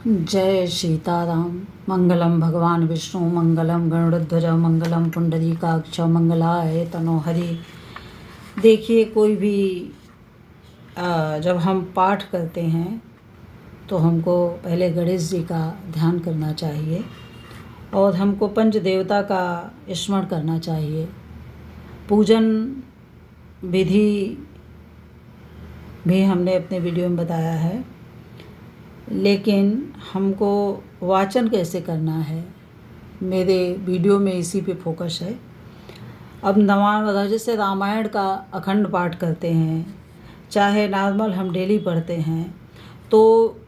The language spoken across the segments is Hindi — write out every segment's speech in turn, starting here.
जय सीताराम। मंगलम भगवान विष्णु, मंगलम गरुड़ध्वज, मंगलम पुंडरीकाक्ष, मंगलाय तनोहरि। देखिए, कोई भी जब हम पाठ करते हैं तो हमको पहले गणेश जी का ध्यान करना चाहिए और हमको पंच देवता का स्मरण करना चाहिए। पूजन विधि भी हमने अपने वीडियो में बताया है, लेकिन हमको वाचन कैसे करना है मेरे वीडियो में इसी पे फोकस है। अब जैसे रामायण का अखंड पाठ करते हैं, चाहे नॉर्मल हम डेली पढ़ते हैं, तो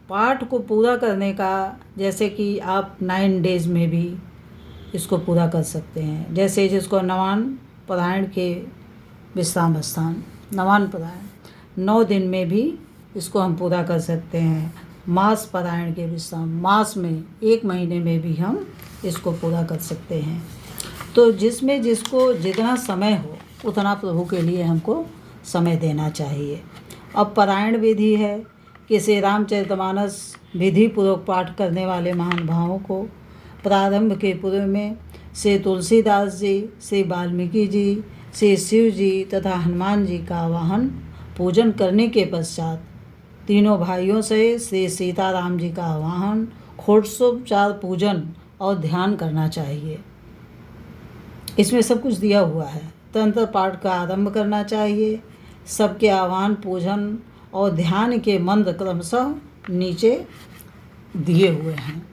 पाठ को पूरा करने का, जैसे कि आप 9 डेज़ में भी इसको पूरा कर सकते हैं। जैसे जिसको नवान पारायण के विश्राम स्थान, नवान पारायण 9 दिन में भी इसको हम पूरा कर सकते हैं। मास पारायण के विश्राम, मास में 1 महीने में भी हम इसको पूरा कर सकते हैं। तो जिसमें जिसको जितना समय हो उतना प्रभु के लिए हमको समय देना चाहिए। अब पारायण विधि है कि श्री रामचरितमानस विधि पूर्वक पाठ करने वाले महान भावों को प्रारंभ के पूर्व में श्री तुलसीदास जी, श्री वाल्मीकि जी, श्री शिव जी तथा हनुमान जी का आवाहन पूजन करने के पश्चात तीनों भाइयों से श्री सीताराम जी का आवाहन, षोडशोपचार पूजन और ध्यान करना चाहिए। इसमें सब कुछ दिया हुआ है। तंत्र पाठ का आरंभ करना चाहिए। सबके आह्वान, पूजन और ध्यान के मंत्र क्रमशः नीचे दिए हुए हैं।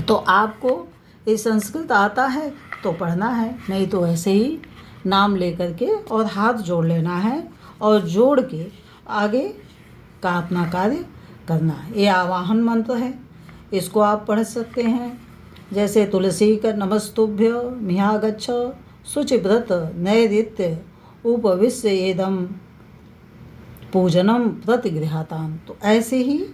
तो आपको ये संस्कृत आता है तो पढ़ना है, नहीं तो ऐसे ही नाम लेकर के और हाथ जोड़ लेना है और जोड़ के आगे का अपना कार्य करना है। ये आवाहन मंत्र है, इसको आप पढ़ सकते हैं। जैसे तुलसी का नमस्तुभ्य मिहा गच्छ शुचिव्रत नैऋत्य उपविश्य एदम पूजनम प्रतिगृहाताम। तो ऐसे ही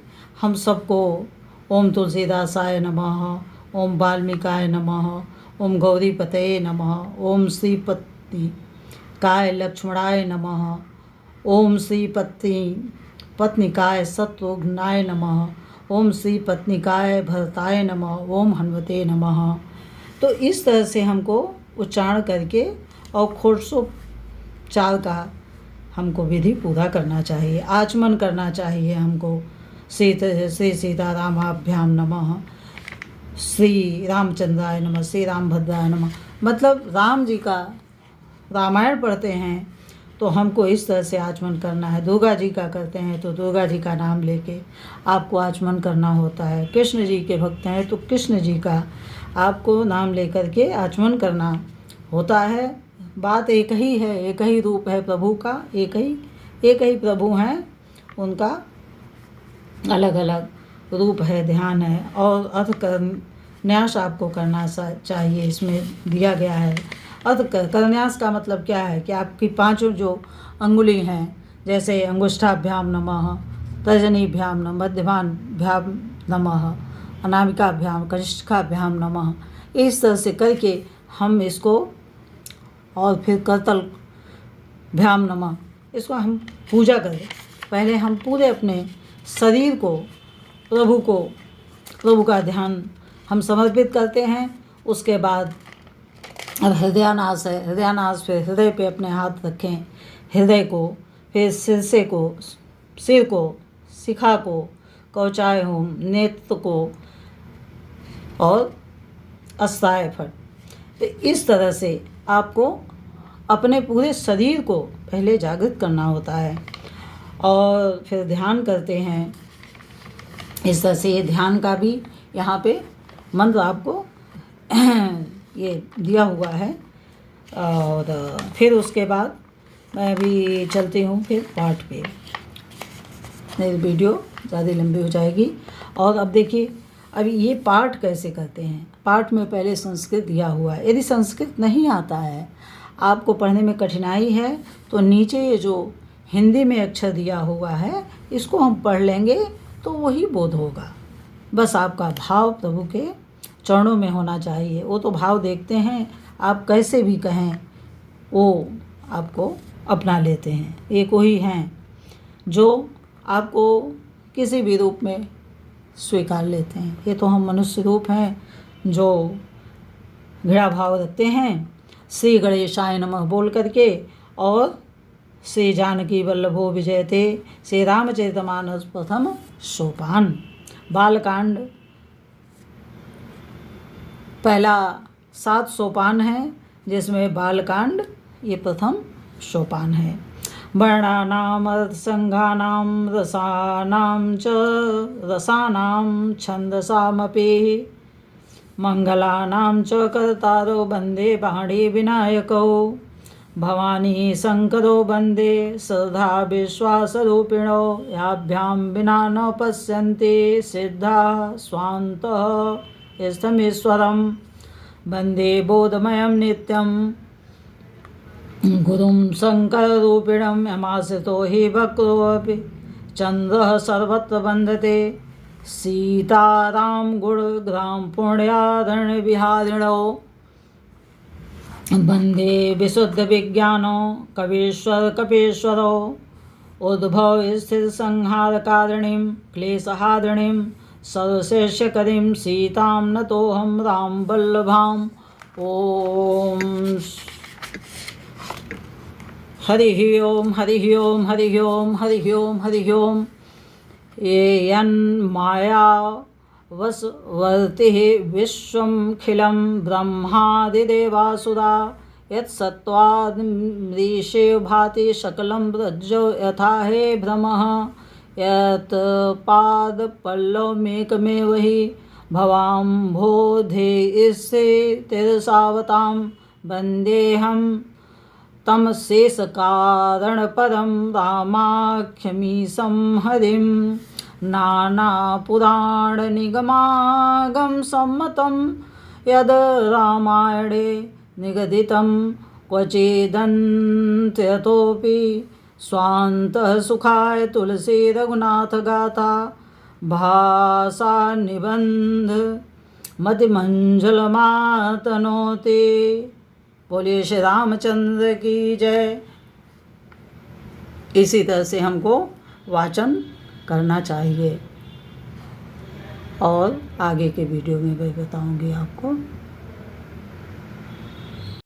हम सबको ओम तुलसीदासाय नमः, ओम वाल्मीकाय नमः, ओम गौरीपतये नमः, ओम श्रीपत्निकाय लक्ष्मणाय नमः, ओम पत्निकाय शत्रुघ्नाय नमः, ओम श्री पत्निकाय भरताय नमः, ओम हनुमते नमः। तो इस तरह से हमको उच्चारण करके और षोडशोपचार का हमको विधि पूरा करना चाहिए। आचमन करना चाहिए हमको। श्री सीतारामाभ्याम नमः, श्री रामचंद्राय नमः, श्री रामभद्राय नमः। मतलब राम जी का रामायण पढ़ते हैं तो हमको इस तरह से आचमन करना है। दुर्गा जी का करते हैं तो दुर्गा जी का नाम लेके आपको आचमन करना होता है। कृष्ण जी के भक्त हैं तो कृष्ण जी का आपको नाम लेकर के आचमन करना होता है। बात एक ही है, एक ही रूप है प्रभु का, एक ही प्रभु हैं, उनका अलग अलग रूप है, ध्यान है। और अर्थ करन्यास आपको करना चाहिए, इसमें दिया गया है। अर्थ करन्यास का मतलब क्या है कि आपकी 5 जो अंगुली हैं, जैसे अंगुष्ठाभ्याम नमः, तर्जनीभ्याम नमः, मध्यमाभ्याम नमः, अनामिकाभ्याम, कनिष्ठिकाभ्याम नमः, इस तरह से करके हम इसको, और फिर करतल भ्याम नमः, इसको हम पूजा करें। पहले हम पूरे अपने शरीर को प्रभु का ध्यान हम समर्पित करते हैं। उसके बाद अब हृदयानास है, हृदयानास फिर हृदय पे अपने हाथ रखें, हृदय को, फिर सिर को, शिखा को, कौचाय होम, नेत्र को और अस्ताय फट। तो इस तरह से आपको अपने पूरे शरीर को पहले जागृत करना होता है और फिर ध्यान करते हैं। इस तरह से ये ध्यान का भी यहाँ पे मंत्र आपको ये दिया हुआ है। और फिर उसके बाद मैं भी चलती हूँ फिर पाठ पे, मेरी वीडियो ज़्यादा लंबी हो जाएगी। और अब देखिए, अभी ये पाठ कैसे करते हैं। पाठ में पहले संस्कृत दिया हुआ है। यदि संस्कृत नहीं आता है, आपको पढ़ने में कठिनाई है, तो नीचे ये जो हिंदी में अक्षर दिया हुआ है, इसको हम पढ़ लेंगे तो वही बोध होगा। बस आपका भाव प्रभु के चरणों में होना चाहिए। वो तो भाव देखते हैं, आप कैसे भी कहें वो आपको अपना लेते हैं। एक वही हैं जो आपको किसी भी रूप में स्वीकार लेते हैं। ये तो हम मनुष्य रूप हैं जो घृणा भाव रखते हैं। श्री गणेशाय नमः बोल करके और श्री जानकी वल्लभो विजयते श्री रामचरितमानस प्रथम सोपान। बालकांड पहला 7 सोपान है, जिसमें बालकांड ये प्रथम सोपान है। वर्णानाम अर्थसंघानाम रसानाम च रसानाम छंदसामपि मंगलानां च कर्तारो वन्दे पाणि विनायकौ भवानी शंकरो वन्दे श्रद्धा विश्वासरूपिणो याभ्यां विना न पश्यन्ति सिद्धा स्वान्तः स्थमीश्वरं वन्दे बोधमयं नित्यं गुरुं शङ्कररूपिणं यमाश्रितो हि भक्तोऽपि चन्द्रः सर्वत्र वन्दते सीताराम गुणग्राम पुण्याधरण विहारिणो वन्दे विशुद्ध विज्ञानो कवीश्वर कपीश्वरो उद्भव स्थित संहारकारिणीं क्लेशहारिणीं सर्वशेष्यकरीं सीतां नतोऽहं राम वल्लभाम्। ओम हरि ओम हरि ओम हरि ओम हरि ओम हरि ओम। ये यन्माया वसवर्तिः विश्वमखिलं ब्रह्मादिदेवासुरा यत्सत्त्वादमृषे भाति सकलं व्रजो यथा हे भ्रमः यत्पादपल्लवमेकमेव हि भवाम्भोधेयस्य तिरसावतां वन्देऽहं तं शेषकारणपरं रामाख्यमीशं हरिं नानापुराणनिगमागम सम्मतं यद् रामायणे निगदितं क्वचिदन्त्यतोऽपि स्वान्तः सुखाय तुलसी रघुनाथगाथा भाषा निबन्ध मतिमञ्जलमातनोति। बोलिए श्री रामचंद्र की जय। इसी तरह से हमको वाचन करना चाहिए और आगे के वीडियो में मैं बताऊंगी आपको।